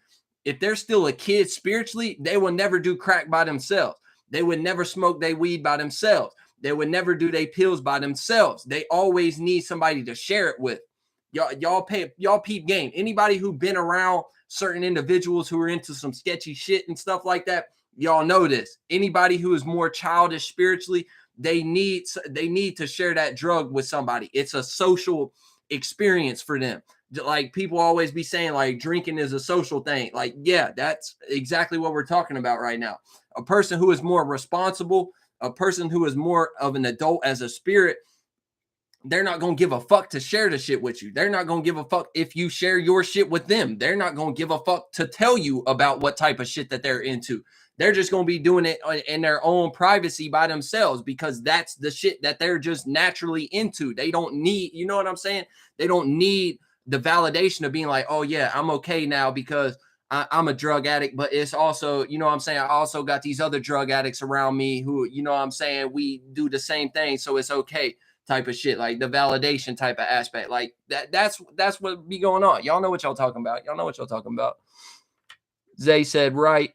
if they're still a kid spiritually, they will never do crack by themselves. They would never smoke their weed by themselves. They would never do their pills by themselves. They always need somebody to share it with. Y'all peep game. Anybody who been around certain individuals who are into some sketchy shit and stuff like that, y'all know this. Anybody who is more childish spiritually, they need to share that drug with somebody. It's a social experience for them. Like, people always be saying like drinking is a social thing. Like, yeah, that's exactly what we're talking about right now. A person who is more responsible, a person who is more of an adult as a spirit, they're not going to give a fuck to share the shit with you. They're not going to give a fuck if you share your shit with them. They're not going to give a fuck to tell you about what type of shit that they're into. They're just going to be doing it in their own privacy by themselves, because that's the shit that they're just naturally into. They don't need, you know what I'm saying? They don't need the validation of being like, oh yeah, I'm okay now because I'm a drug addict, but it's also, you know what I'm saying, I also got these other drug addicts around me who, you know what I'm saying, we do the same thing, so it's okay. Type of shit, like the validation type of aspect, like that's what be going on. Y'all know what y'all talking about. Zay said, right,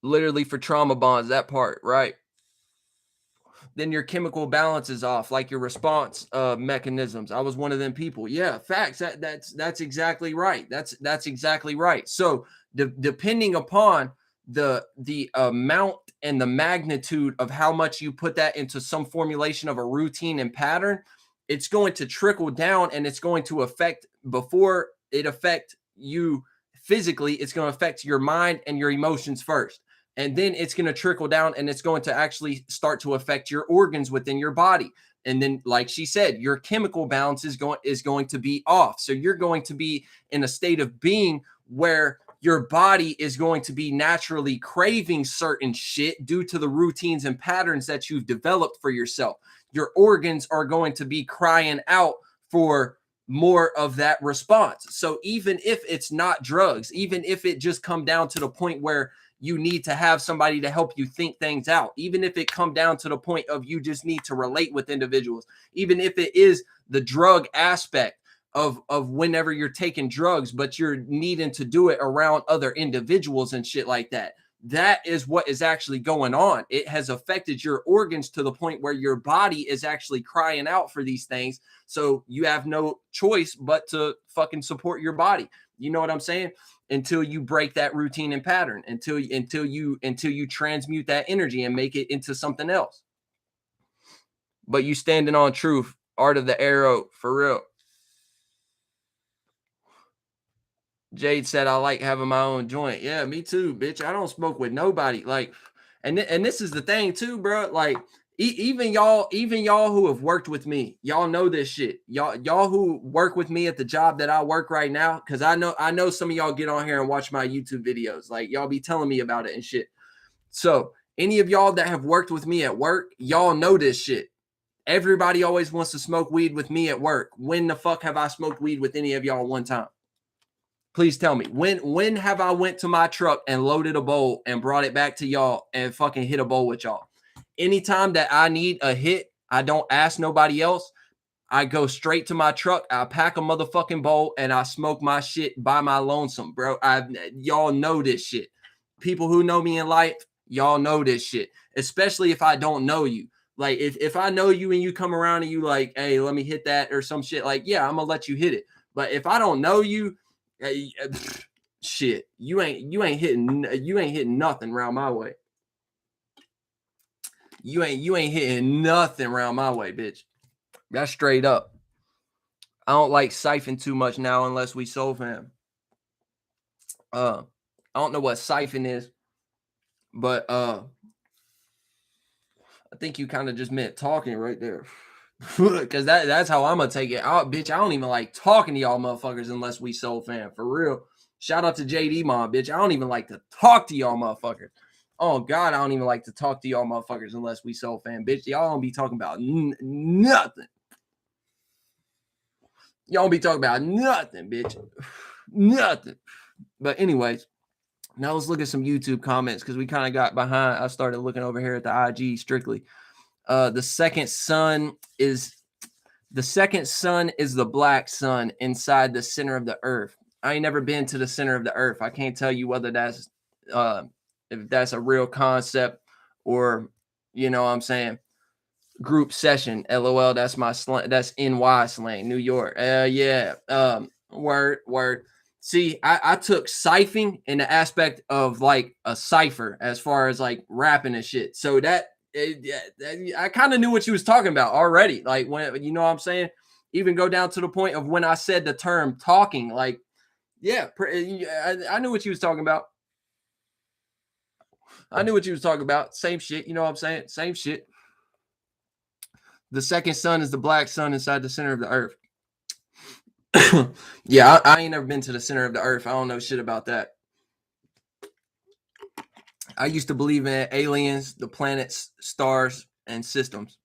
literally for trauma bonds, that part, right? Then your chemical balance is off, like your response mechanisms. I was one of them people. Yeah, facts. That's exactly right. That's exactly right. So depending upon the amount and the magnitude of how much you put that into some formulation of a routine and pattern, it's going to trickle down, and it's going to affect, before it affect you physically, it's going to affect your mind and your emotions first. And then it's going to trickle down, and it's going to actually start to affect your organs within your body. And then, like she said, your chemical balance is going to be off. So you're going to be in a state of being where your body is going to be naturally craving certain shit due to the routines and patterns that you've developed for yourself. Your organs are going to be crying out for more of that response. So even if it's not drugs, even if it just come down to the point where you need to have somebody to help you think things out, even if it come down to the point of you just need to relate with individuals, even if it is the drug aspect of whenever you're taking drugs, but you're needing to do it around other individuals and shit like that. That is what is actually going on. It has affected your organs to the point where your body is actually crying out for these things. So you have no choice but to fucking support your body. You know what I'm saying? Until you break that routine and pattern, until you transmute that energy and make it into something else. But you standing on truth, art of the arrow, for real. Jade said, I like having my own joint. Yeah, me too, bitch. I don't smoke with nobody. Like, and this is the thing too, bro. Like, even y'all who have worked with me, y'all know this shit. Y'all who work with me at the job that I work right now, because I know some of y'all get on here and watch my YouTube videos. Like, y'all be telling me about it and shit. So any of y'all that have worked with me at work, y'all know this shit. Everybody always wants to smoke weed with me at work. When the fuck have I smoked weed with any of y'all one time? Please tell me, when have I went to my truck and loaded a bowl and brought it back to y'all and fucking hit a bowl with y'all? Anytime that I need a hit, I don't ask nobody else. I go straight to my truck. I pack a motherfucking bowl and I smoke my shit by my lonesome, bro. Y'all know this shit. People who know me in life, y'all know this shit. Especially if I don't know you. Like if I know you and you come around and you like, hey, let me hit that or some shit. Like, yeah, I'm gonna let you hit it. But if I don't know you, shit, you ain't hitting nothing around my way. You ain't hitting nothing around my way, bitch. That's straight up. I don't like siphon too much now unless we soul fam. I don't know what siphon is, but I think you kind of just meant talking right there. Because that's how I'm gonna take it. Bitch, I don't even like talking to y'all motherfuckers unless we soul fam. For real. Shout out to JD Mom, bitch. I don't even like to talk to y'all motherfuckers. Oh God, I don't even like to talk to y'all motherfuckers unless we soul fam, bitch. Y'all don't be talking about nothing. Y'all don't be talking about nothing, bitch. Nothing. But anyways, now let's look at some YouTube comments because we kind of got behind. I started looking over here at the IG strictly. The second sun is the black sun inside the center of the earth. I ain't never been to the center of the earth. I can't tell you whether that's if that's a real concept or, you know what I'm saying, group session. LOL, that's my slang. That's NY slang, New York. Yeah. Word. See, I took siphoning in the aspect of like a cipher as far as like rapping and shit. So I kind of knew what you was talking about already. Like when, you know what I'm saying? Even go down to the point of when I said the term talking, like, yeah, I knew what you was talking about. I knew what you was talking about. Same shit. You know what I'm saying? Same shit. The second sun is the black sun inside the center of the earth. Yeah, I ain't never been to the center of the earth. I don't know shit about that. I used to believe in aliens, the planets, stars, and systems.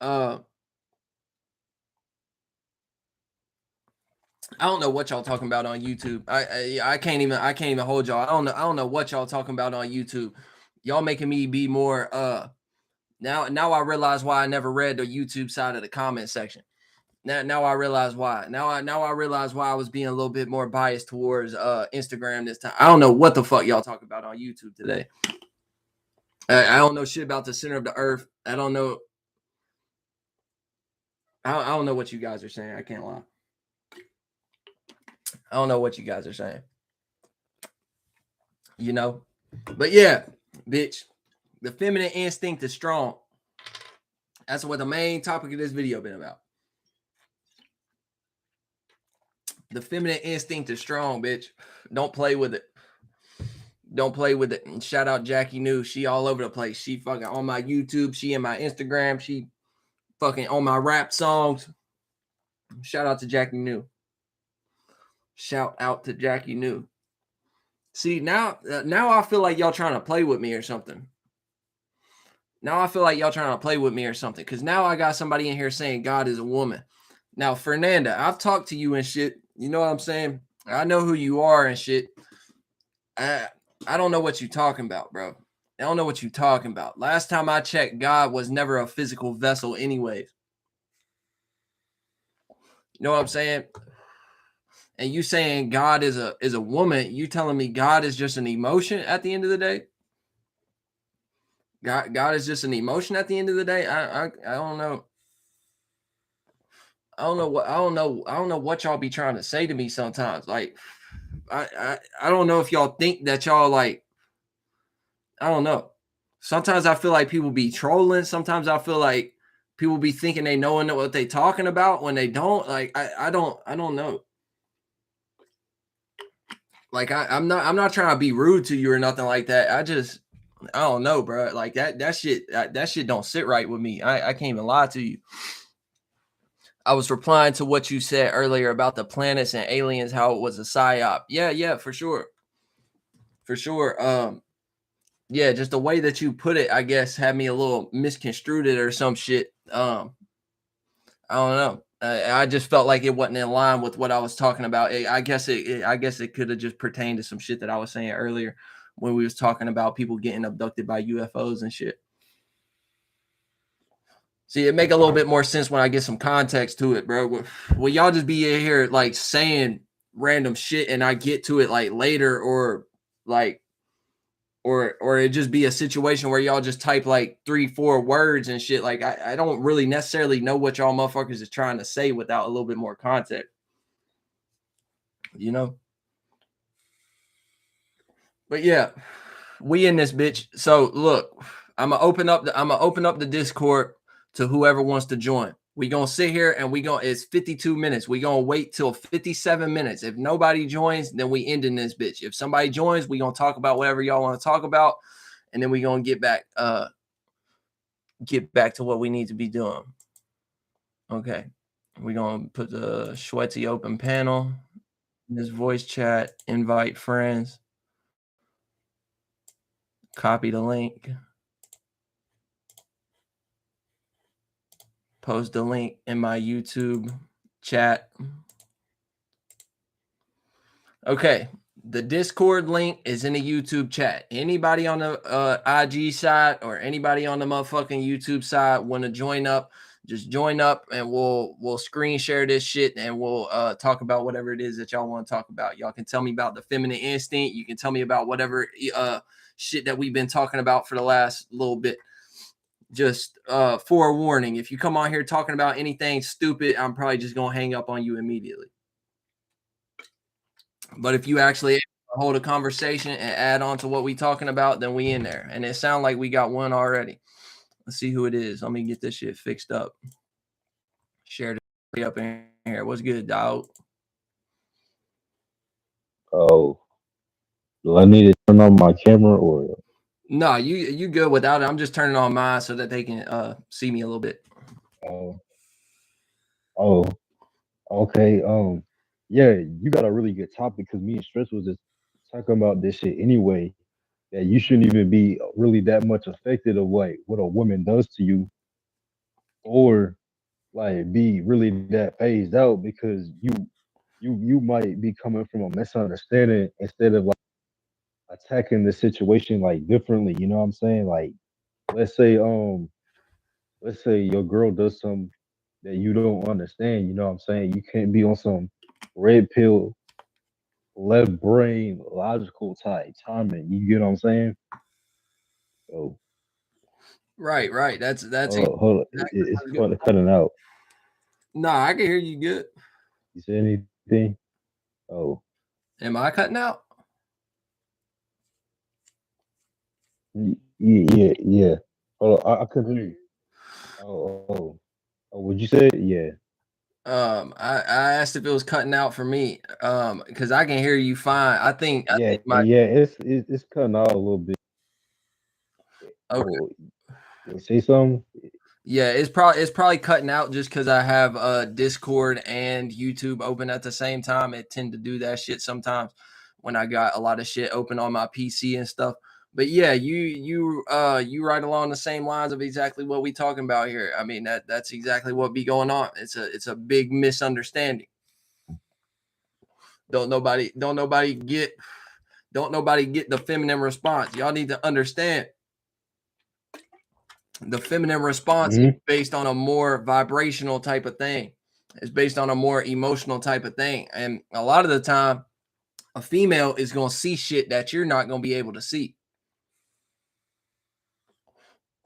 I don't know what y'all talking about on YouTube. I can't even hold y'all. I don't know what y'all talking about on YouTube. Y'all making me be more now I realize why I never read the YouTube side of the comment section. Now I realize why. Now I realize why I was being a little bit more biased towards Instagram this time. I don't know what the fuck y'all talking about on YouTube today. I don't know shit about the center of the earth. I don't know. I don't know what you guys are saying. I can't lie. I don't know what you guys are saying. You know? But yeah, bitch. The feminine instinct is strong. That's what the main topic of this video been about. The feminine instinct is strong, bitch. Don't play with it. Don't play with it. And shout out Jackie New. She all over the place. She fucking on my YouTube. She in my Instagram. She fucking on my rap songs. Shout out to Jackie New. Shout out to Jackie New. See, now I feel like y'all trying to play with me or something. Now I feel like y'all trying to play with me or something. Cause now I got somebody in here saying God is a woman. Now, Fernanda, I've talked to you and shit. You know what I'm saying? I know who you are and shit. I I don't know what you're talking about, bro. I don't know what you're talking about. Last time I checked, God was never a physical vessel, anyways. You know what I'm saying? And you saying God is a woman, you telling me God is just an emotion at the end of the day? God is just an emotion at the end of the day. I don't know. I don't know what y'all be trying to say to me sometimes. Like I don't know if y'all think that y'all like I don't know. Sometimes I feel like people be trolling. Sometimes I feel like people be thinking they know what they talking about when they don't. Like I don't know. Like I'm not trying to be rude to you or nothing like that. I don't know, bro. Like that shit don't sit right with me. I can't even lie to you. I was replying to what you said earlier about the planets and aliens, how it was a psyop. Yeah, for sure. For sure. Yeah, just the way that you put it, I guess, had me a little misconstrued it or some shit. I don't know. I just felt like it wasn't in line with what I was talking about. I guess it could have just pertained to some shit that I was saying earlier when we was talking about people getting abducted by UFOs and shit. See, it make a little bit more sense when I get some context to it, bro. Well, y'all just be in here like saying random shit, and I get to it like later, or like or it just be a situation where y'all just type like 3 4 words and shit. Like I don't really necessarily know what y'all motherfuckers is trying to say without a little bit more context, you know. But yeah, we in this bitch. So look, I'm gonna open up the Discord to whoever wants to join. We gonna sit here and we gonna it's 52 minutes. We gonna wait till 57 minutes. If nobody joins, then we end in this bitch. If somebody joins, we gonna talk about whatever y'all want to talk about, and then we gonna get back to what we need to be doing. Okay. We're gonna put the Schwetzel open panel, this voice chat, invite friends, copy the link, post the link in my YouTube chat. Okay. The Discord link is in the YouTube chat. Anybody on the IG side or anybody on the motherfucking YouTube side want to join up, just join up and we'll screen share this shit and we'll talk about whatever it is that y'all want to talk about. Y'all can tell me about the feminine instinct. You can tell me about whatever shit that we've been talking about for the last little bit. Just forewarning, if you come on here talking about anything stupid, I'm probably just gonna hang up on you immediately. But if you actually hold a conversation and add on to what we talking about, then we in there. And it sounds like we got one already. Let's see who it is. Let me get this shit fixed up. Share it up in here. What's good, dog? Oh, do I need to turn on my camera or? No, you good without it. I'm just turning on mine so that they can see me a little bit. Oh, oh, okay. Yeah, you got a really good topic because me and Stress was just talking about this shit anyway. That you shouldn't even be really that much affected of like what a woman does to you, or like be really that phased out because you might be coming from a misunderstanding instead of like attacking the situation like differently. You know what I'm saying? Like, let's say let's say your girl does some that you don't understand, you know what I'm saying? You can't be on some red pill, left brain, logical type timing. You get what I'm saying? So Right. That's hold on, hold on. exactly It's what's good. cutting out. No, I can hear you good. You say anything? Oh, Am I cutting out? yeah. Hold on, I couldn't hear you. Oh, would you say it? Yeah. I asked if it was cutting out for me. Because I can hear you fine. I Yeah, think my yeah, it's cutting out a little bit. okay. Oh, yeah, say something? Yeah, it's probably cutting out just because I have Discord and YouTube open at the same time. It tend to do that shit sometimes when I got a lot of shit open on my PC and stuff. But yeah, you right along the same lines of exactly what we talking about here. I mean, that's exactly what be going on. It's a big misunderstanding. Don't nobody get the feminine response. Y'all need to understand the feminine response is Hmm. based on a more vibrational type of thing. It's based on a more emotional type of thing. And a lot of the time, a female is going to see shit that you're not going to be able to see.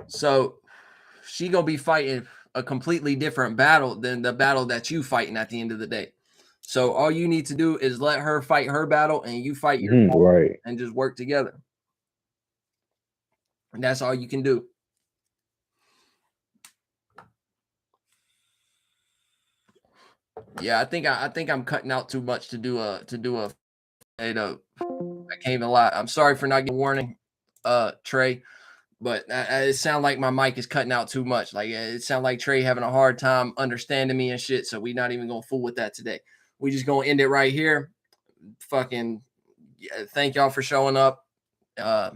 So she going to be fighting a completely different battle than the battle that you fighting at the end of the day. So all you need to do is let her fight her battle and you fight your Hmm. Right. and just work together. And that's all you can do. Yeah, I think I'm cutting out too much to do a I can't even lie. I'm sorry for not getting warning, Trey, but it sounds like my mic is cutting out too much. Like it sounds like Trey having a hard time understanding me and shit. So we not even gonna fool with that today. We just gonna end it right here. Fucking yeah, thank y'all for showing up. Uh,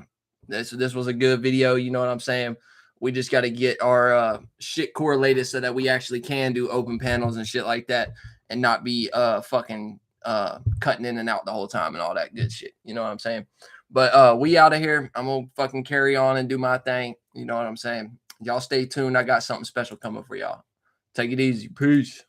this was a good video. You know what I'm saying? We just got to get our shit correlated so that we actually can do open panels and shit like that, and not be fucking cutting in and out the whole time and all that good shit. You know what I'm saying? But we out of here. I'm gonna fucking carry on and do my thing. You know what I'm saying? Y'all stay tuned. I got something special coming for y'all. Take it easy. Peace.